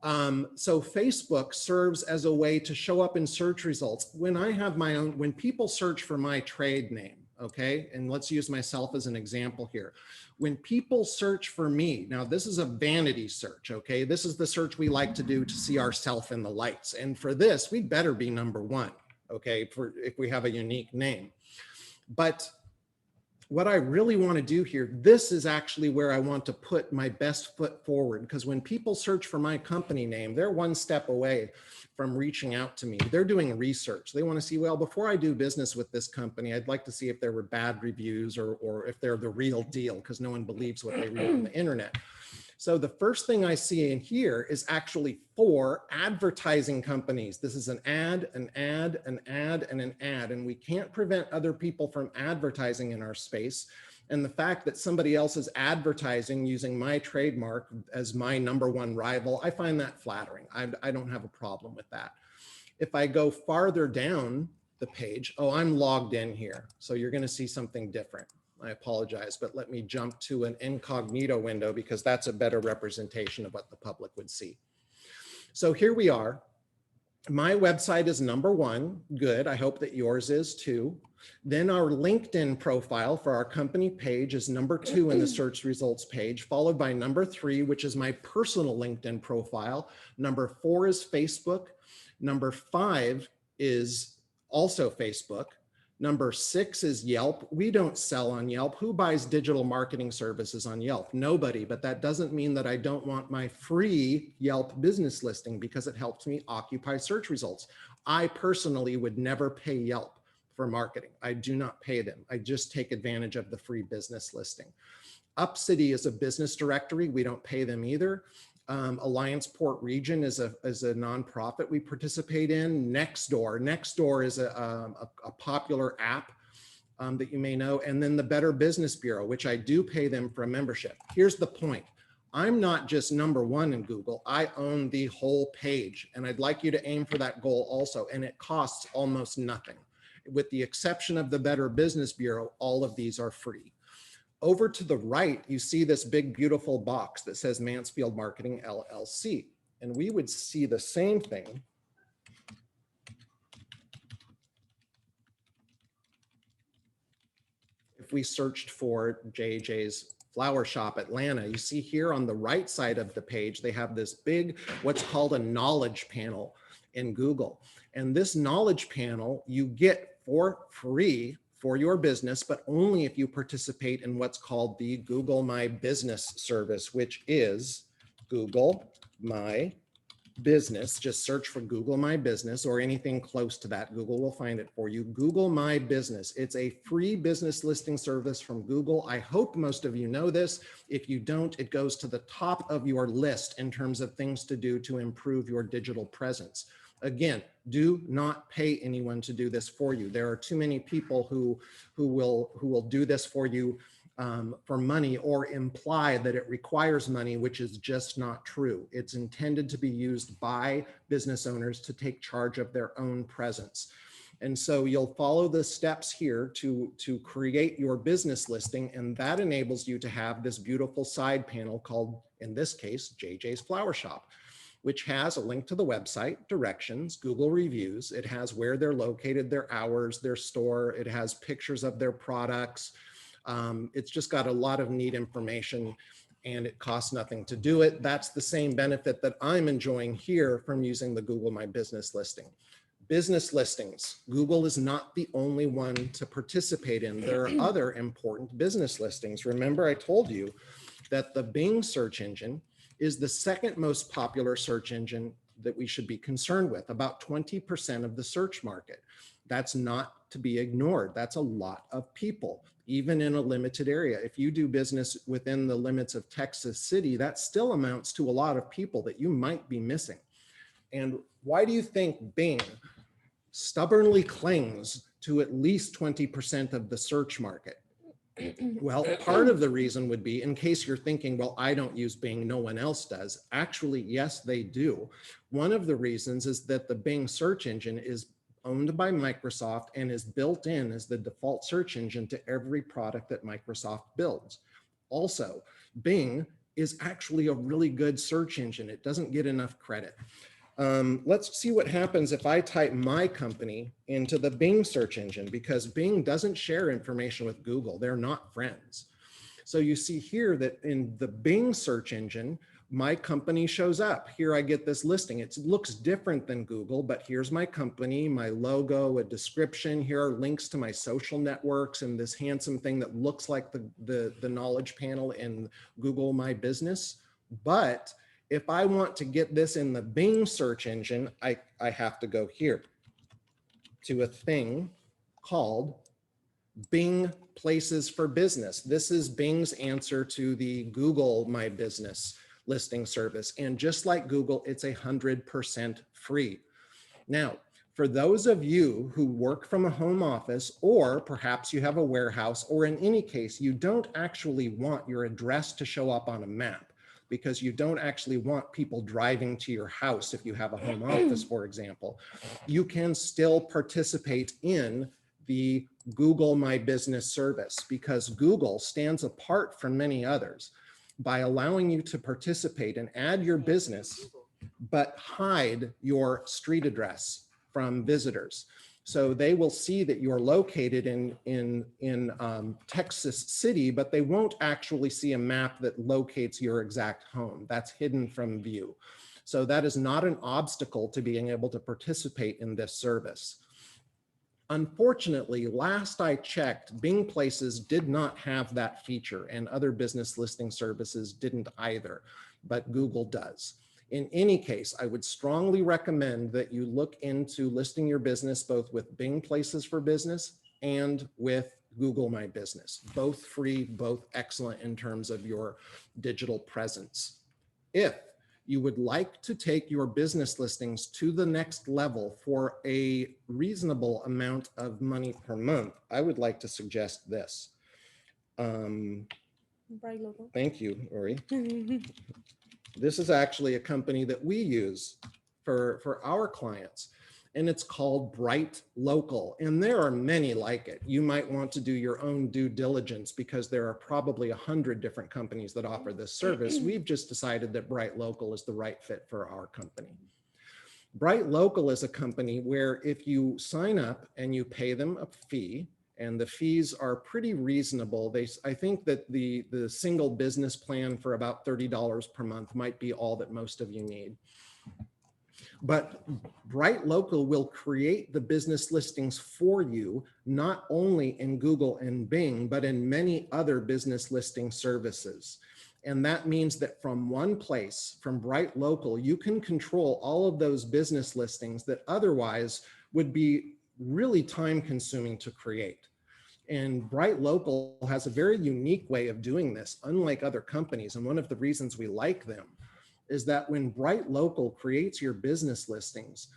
So Facebook serves as a way to show up in search results. When I have my own, when people search for my trade name, okay, and let's use myself as an example here. When people search for me, now this is a vanity search, okay? This is the search we like to do to see ourselves in the lights. And for this, we'd better be #1, okay, if we have a unique name. But what I really want to do here, this is actually where I want to put my best foot forward, because when people search for my company name, they're one step away from reaching out to me. They're doing research. They want to see, well, before I do business with this company, I'd like to see if there were bad reviews or if they're the real deal, because no one believes what they read on the internet. So the first thing I see in here is actually 4 advertising companies. This is an ad, an ad, an ad, and an ad. And we can't prevent other people from advertising in our space. And the fact that somebody else is advertising using my trademark as my #1 rival, I find that flattering. I don't have a problem with that. If I go farther down the page, oh, I'm logged in here. So you're going to see something different. I apologize, but let me jump to an incognito window, because that's a better representation of what the public would see. So here we are. My website is #1. Good. I hope that yours is too. Then our LinkedIn profile for our company page is #2 in the search results page, followed by #3, which is my personal LinkedIn profile. #4 is Facebook. #5 is also Facebook. #6 is Yelp. We don't sell on Yelp. Who buys digital marketing services on Yelp? Nobody, but that doesn't mean that I don't want my free Yelp business listing, because it helps me occupy search results. I personally would never pay Yelp for marketing. I do not pay them. I just take advantage of the free business listing. UpCity is a business directory. We don't pay them either. Alliance Port Region is a nonprofit we participate in. Nextdoor is a popular app that you may know. And then the Better Business Bureau, which I do pay them for a membership. Here's the point. I'm not just #1 in Google. I own the whole page, and I'd like you to aim for that goal also. And it costs almost nothing. With the exception of the Better Business Bureau, all of these are free. Over to the right, you see this big, beautiful box that says Mansfield Marketing LLC. And we would see the same thing if we searched for JJ's Flower Shop Atlanta. You see here on the right side of the page, they have this big, what's called a knowledge panel in Google. And this knowledge panel you get for free for your business, but only if you participate in what's called the Google My Business service, which is Google My Business. Just search for Google My Business or anything close to that. Google will find it for you. Google My Business. It's a free business listing service from Google. I hope most of you know this. If you don't, it goes to the top of your list in terms of things to do to improve your digital presence. Again, do not pay anyone to do this for you. There are too many people who will do this for you for money or imply that it requires money, which is just not true. It's intended to be used by business owners to take charge of their own presence. And so you'll follow the steps here to create your business listing, and that enables you to have this beautiful side panel called, in this case, JJ's Flower Shop. which has a link to the website, directions, Google reviews. It has where they're located, their hours, their store. It has pictures of their products. It's just got a lot of neat information, and it costs nothing to do it. That's the same benefit that I'm enjoying here from using the Google My Business listing. Business listings. Google is not the only one to participate in. There are other important business listings. Remember, I told you that the Bing search engine is the second most popular search engine that we should be concerned with, about 20% of the search market. That's not to be ignored. That's a lot of people, even in a limited area. If you do business within the limits of Texas City, that still amounts to a lot of people that you might be missing. And why do you think Bing stubbornly clings to at least 20% of the search market? Well, part of the reason would be, in case you're thinking, well, I don't use Bing, no one else does. Actually, yes, they do. One of the reasons is that the Bing search engine is owned by Microsoft and is built in as the default search engine to every product that Microsoft builds. Also, Bing is actually a really good search engine. It doesn't get enough credit. Let's see what happens if I type my company into the Bing search engine, because Bing doesn't share information with Google. They're not friends. So you see here that in the Bing search engine, my company shows up. Here I get this listing. It looks different than Google, but here's my company, my logo, a description. Here are links to my social networks and this handsome thing that looks like the knowledge panel in Google My Business. But if I want to get this in the Bing search engine, I have to go here to a thing called Bing Places for Business. This is Bing's answer to the Google My Business listing service. And just like Google, it's 100% free. Now, for those of you who work from a home office, or perhaps you have a warehouse, or in any case, you don't actually want your address to show up on a map, because you don't actually want people driving to your house if you have a home office, for example, you can still participate in the Google My Business service, because Google stands apart from many others by allowing you to participate and add your business, but hide your street address from visitors. So they will see that you're located in Texas City, but they won't actually see a map that locates your exact home. That's hidden from view. So that is not an obstacle to being able to participate in this service. Unfortunately, last I checked, Bing Places did not have that feature, and other business listing services didn't either, but Google does. In any case, I would strongly recommend that you look into listing your business both with Bing Places for Business and with Google My Business. Both free, both excellent in terms of your digital presence. If you would like to take your business listings to the next level for a reasonable amount of money per month, I would like to suggest this. Thank you, Ori. This is actually a company that we use for our clients, and it's called Bright Local. And there are many like it. You might want to do your own due diligence, because there are probably 100 different companies that offer this service. We've just decided that Bright Local is the right fit for our company. Bright Local is a company where if you sign up and you pay them a fee, and the fees are pretty reasonable. I think that the single business plan for about $30 per month might be all that most of you need. But Bright Local will create the business listings for you, not only in Google and Bing, but in many other business listing services. And that means that from one place, from Bright Local, you can control all of those business listings that otherwise would be really time consuming to create. And Bright Local has a very unique way of doing this, unlike other companies. And one of the reasons we like them is that when Bright Local creates your business listings,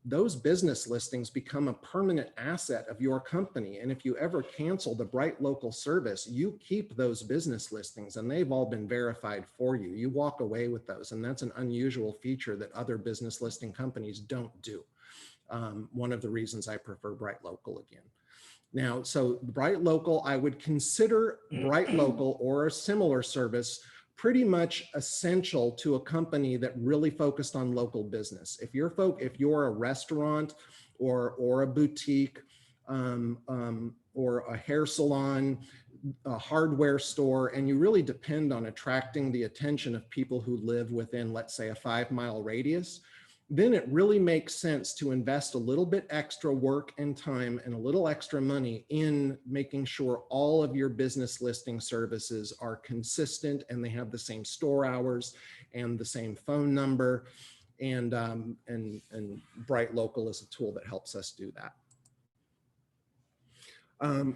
those business listings become a permanent asset of your company. And if you ever cancel the Bright Local service, you keep those business listings, and they've all been verified for you. You walk away with those, and that's an unusual feature that other business listing companies don't do. One of the reasons I prefer Bright Local again. Now, so Bright Local, I would consider Bright Local or a similar service pretty much essential to a company that really focused on local business. If you're a restaurant or a boutique or a hair salon, a hardware store, and you really depend on attracting the attention of people who live within, let's say, a 5-mile radius, then it really makes sense to invest a little bit extra work and time and a little extra money in making sure all of your business listing services are consistent and they have the same store hours and the same phone number. And Bright Local is a tool that helps us do that.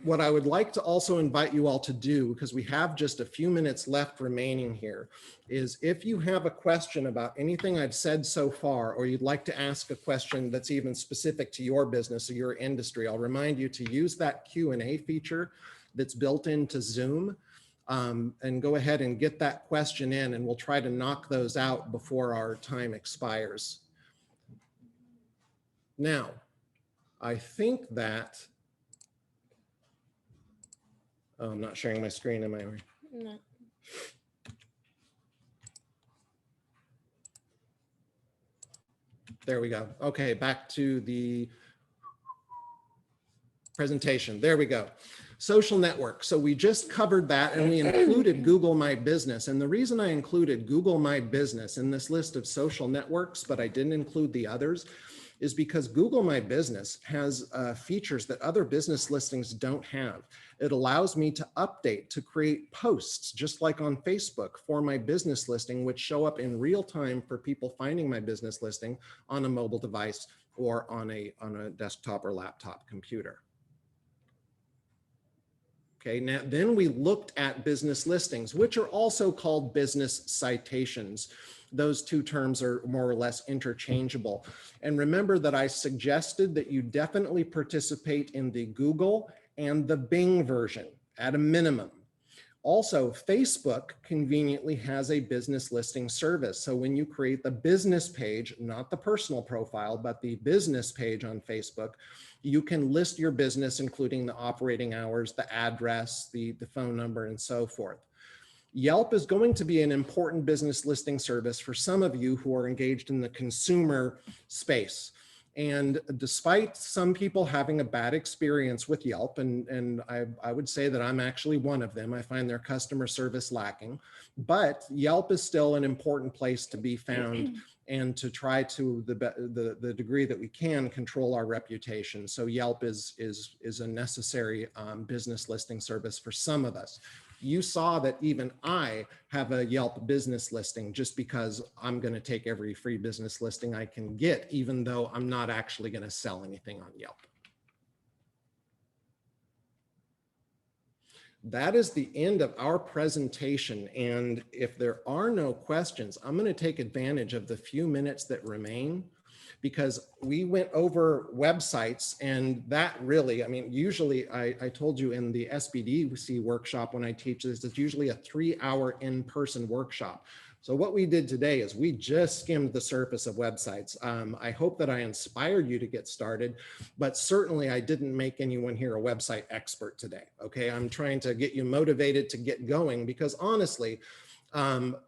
What I would like to also invite you all to do, because we have just a few minutes left remaining here, is if you have a question about anything I've said so far, or you'd like to ask a question that's even specific to your business or your industry, I'll remind you to use that Q&A feature that's built into Zoom, and go ahead and get that question in, and we'll try to knock those out before our time expires. Now, I think that oh, I'm not sharing my screen, am I? No. There we go. Okay, back to the presentation. There we go. Social network. So we just covered that, and we included Google My Business. And the reason I included Google My Business in this list of social networks, but I didn't include the others, is because Google My Business has features that other business listings don't have. It allows me to update, to create posts, just like on Facebook, for my business listing, which show up in real time for people finding my business listing on a mobile device or on a desktop or laptop computer. Okay, now then we looked at business listings, which are also called business citations. Those two terms are more or less interchangeable. And remember that I suggested that you definitely participate in the Google and the Bing version at a minimum. Also, Facebook conveniently has a business listing service. So when you create the business page, not the personal profile, but the business page on Facebook, you can list your business, including the operating hours, the address, the phone number, and so forth. Yelp is going to be an important business listing service for some of you who are engaged in the consumer space. And despite some people having a bad experience with Yelp, and I would say that I'm actually one of them, I find their customer service lacking, but Yelp is still an important place to be found and to try to the degree that we can control our reputation. So Yelp is a necessary business listing service for some of us. You saw that even I have a Yelp business listing just because I'm going to take every free business listing I can get, even though I'm not actually going to sell anything on Yelp. That is the end of our presentation. And if there are no questions, I'm going to take advantage of the few minutes that remain, because we went over websites, and that really, I mean, usually I told you in the SBDC workshop when I teach this, it's usually a 3-hour in-person workshop. So what we did today is we just skimmed the surface of websites. I hope that I inspired you to get started, but certainly I didn't make anyone here a website expert today. Okay, I'm trying to get you motivated to get going, because honestly,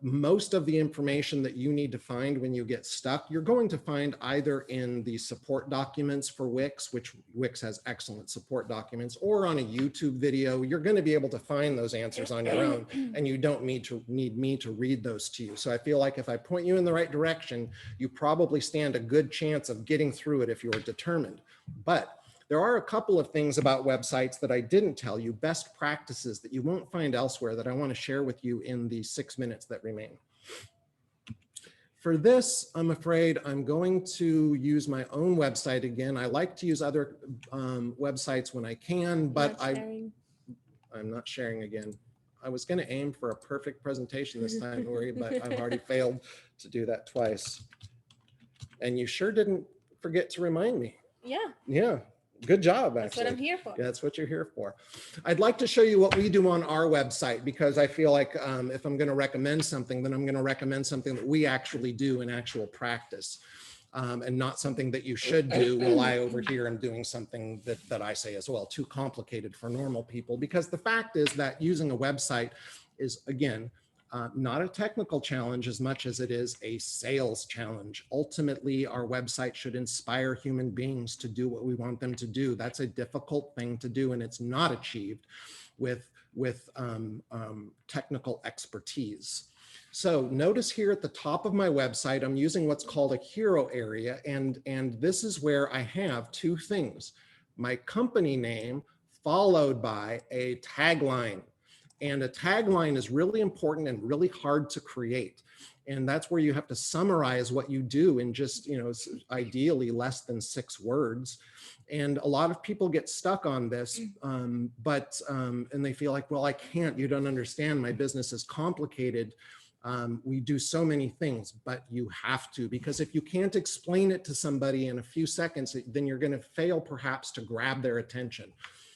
most of the information that you need to find when you get stuck, you're going to find either in the support documents for Wix, which Wix has excellent support documents, or on a YouTube video. You're going to be able to find those answers on your own, and you don't need me to read those to you. So I feel like if I point you in the right direction, you probably stand a good chance of getting through it if you're determined. But there are a couple of things about websites that I didn't tell you, best practices that you won't find elsewhere, that I want to share with you in the 6 minutes that remain. For this, I'm afraid I'm going to use my own website again. I like to use other websites when I can, but I'm not sharing again. I was going to aim for a perfect presentation this time, Lori, but I've already failed to do that twice. And you sure didn't forget to remind me. Yeah. Yeah. Good job, actually. That's what I'm here for. Yeah, that's what you're here for. I'd like to show you what we do on our website, because I feel like if I'm going to recommend something, then I'm going to recommend something that we actually do in actual practice, and not something that you should do while I over here am doing something that I say as well, too complicated for normal people. Because the fact is that using a website is, again, not a technical challenge as much as it is a sales challenge. Ultimately, our website should inspire human beings to do what we want them to do. That's a difficult thing to do, and it's not achieved with technical expertise. So notice here at the top of my website, I'm using what's called a hero area, and this is where I have two things: my company name followed by a tagline. And a tagline is really important and really hard to create. And that's where you have to summarize what you do in just, ideally less than 6 words. And a lot of people get stuck on this, and they feel like, well, I can't, you don't understand, my business is complicated. We do so many things, but you have to, because if you can't explain it to somebody in a few seconds, then you're going to fail perhaps to grab their attention.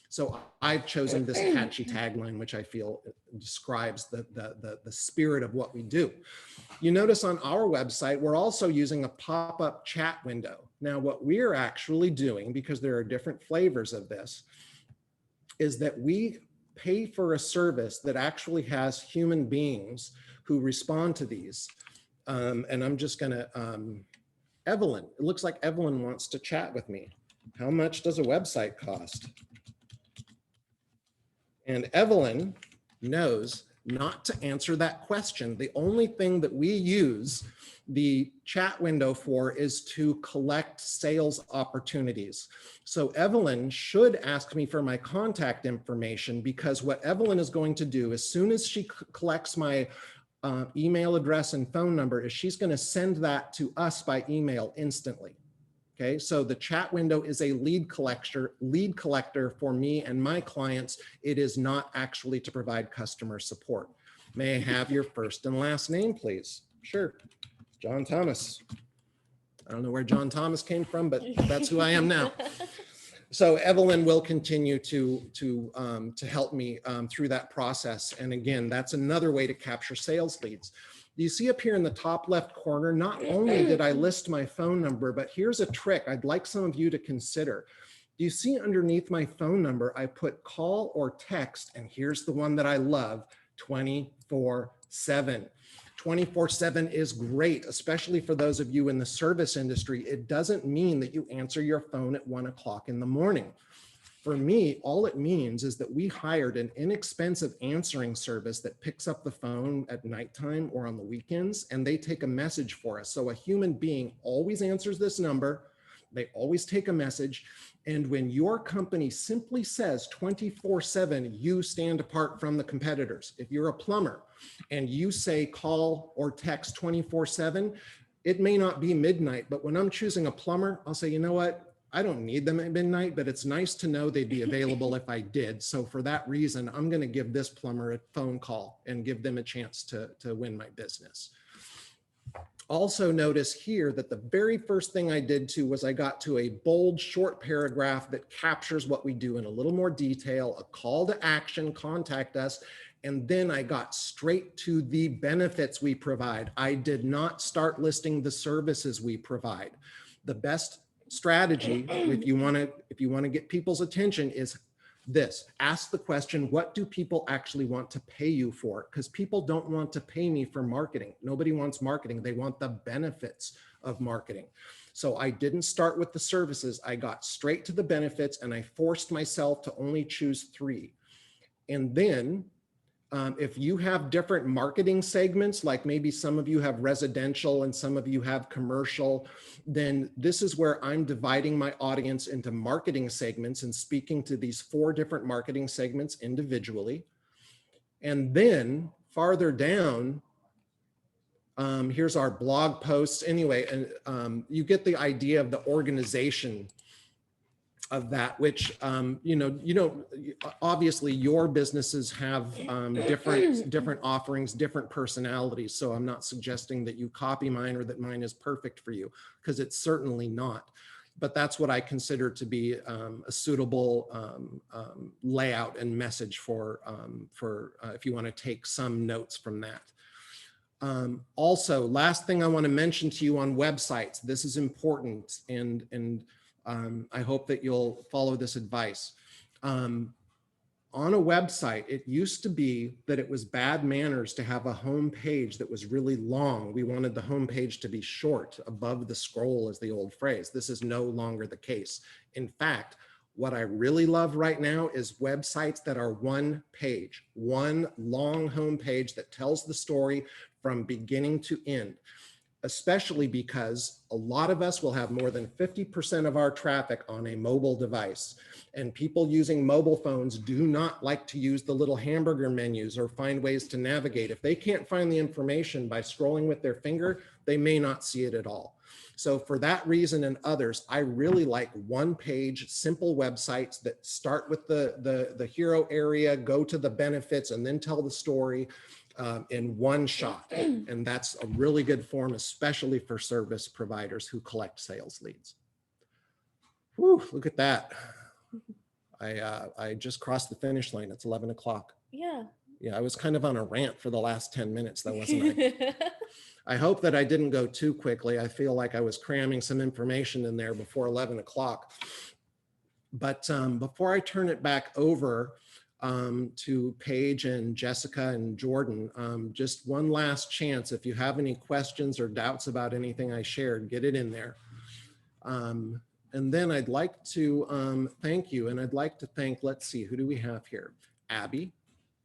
So I've chosen this catchy tagline, which I feel describes the spirit of what we do. You notice on our website, we're also using a pop-up chat window. Now, what we're actually doing, because there are different flavors of this, is that we pay for a service that actually has human beings who respond to these. And I'm just gonna, Evelyn, it looks like Evelyn wants to chat with me. How much does a website cost? And Evelyn knows not to answer that question. The only thing that we use the chat window for is to collect sales opportunities. So Evelyn should ask me for my contact information, because what Evelyn is going to do as soon as she collects my email address and phone number is she's going to send that to us by email instantly. Okay, so the chat window is a lead collector for me and my clients. It is not actually to provide customer support. May I have your first and last name, please? Sure, John Thomas. I don't know where John Thomas came from, but that's who I am now. So Evelyn will continue to help me through that process. And again, that's another way to capture sales leads. You see up here in the top left corner, not only did I list my phone number, but here's a trick I'd like some of you to consider. Do you see underneath my phone number, I put call or text, and here's the one that I love, 24/7. 24/7 is great, especially for those of you in the service industry. It doesn't mean that you answer your phone at 1 o'clock in the morning. For me, all it means is that we hired an inexpensive answering service that picks up the phone at nighttime or on the weekends, and they take a message for us. So a human being always answers this number. They always take a message. And when your company simply says 24/7, you stand apart from the competitors. If you're a plumber and you say call or text 24/7, it may not be midnight, but when I'm choosing a plumber, I'll say, you know what? I don't need them at midnight, but it's nice to know they'd be available if I did. So for that reason, I'm going to give this plumber a phone call and give them a chance to win my business. Also notice here that the very first thing I did too was I got to a bold short paragraph that captures what we do in a little more detail, a call to action, contact us, and then I got straight to the benefits we provide. I did not start listing the services we provide. The best strategy, if you want to get people's attention, is this: ask the question, what do people actually want to pay you for? Because people don't want to pay me for marketing. Nobody wants marketing. They want the benefits of marketing. So I didn't start with the services. I got straight to the benefits, and I forced myself to only choose 3. And then if you have different marketing segments, like maybe some of you have residential and some of you have commercial, then this is where I'm dividing my audience into marketing segments and speaking to these 4 different marketing segments individually. And then farther down, here's our blog posts. Anyway, and you get the idea of the organization of that, which, obviously your businesses have different offerings, different personalities. So I'm not suggesting that you copy mine or that mine is perfect for you, because it's certainly not. But that's what I consider to be a suitable layout and message for if you want to take some notes from that. Also, last thing I want to mention to you on websites, this is important, and I hope that you'll follow this advice. On on a website, it used to be that it was bad manners to have a home page that was really long. We wanted the home page to be short, above the scroll is the old phrase. This is no longer the case. In fact, what I really love right now is websites that are one page, one long home page that tells the story from beginning to end, especially because a lot of us will have more than 50% of our traffic on a mobile device. And people using mobile phones do not like to use the little hamburger menus or find ways to navigate. If they can't find the information by scrolling with their finger, they may not see it at all. So for that reason and others, I really like one-page, simple websites that start with the hero area, go to the benefits, and then tell the story in one shot. And that's a really good form, especially for service providers who collect sales leads. Whew, look at that. I just crossed the finish line. It's 11 o'clock. Yeah. Yeah, I was kind of on a rant for the last 10 minutes, though, wasn't I? I hope that I didn't go too quickly. I feel like I was cramming some information in there before 11 o'clock. But before I turn it back over to Paige and Jessica and Jordan, just one last chance. If you have any questions or doubts about anything I shared, get it in there. And then I'd like to thank you. And I'd like to thank, let's see, who do we have here? Abby,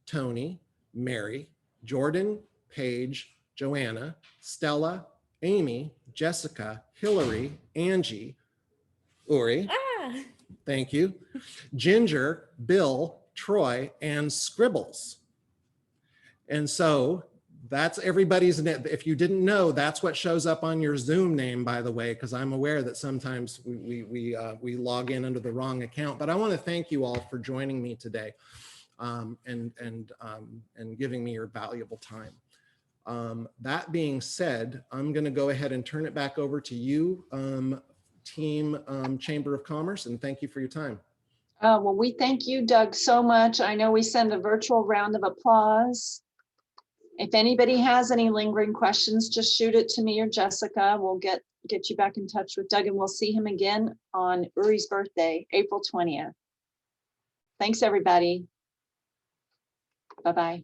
Tony, Mary, Jordan, Paige, Joanna, Stella, Amy, Jessica, Hillary, Angie, Uri, thank you, Ginger, Bill, Troy, and Scribbles. And so that's everybody's, if you didn't know, that's what shows up on your Zoom name, by the way, because I'm aware that sometimes we log in under the wrong account. But I want to thank you all for joining me today and giving me your valuable time. That being said, I'm going to go ahead and turn it back over to you, team Chamber of Commerce, and thank you for your time. Well, we thank you, Doug, so much. I know we send a virtual round of applause. If anybody has any lingering questions, just shoot it to me or Jessica. We'll get you back in touch with Doug, and we'll see him again on Uri's birthday, April 20th. Thanks, everybody. Bye-bye.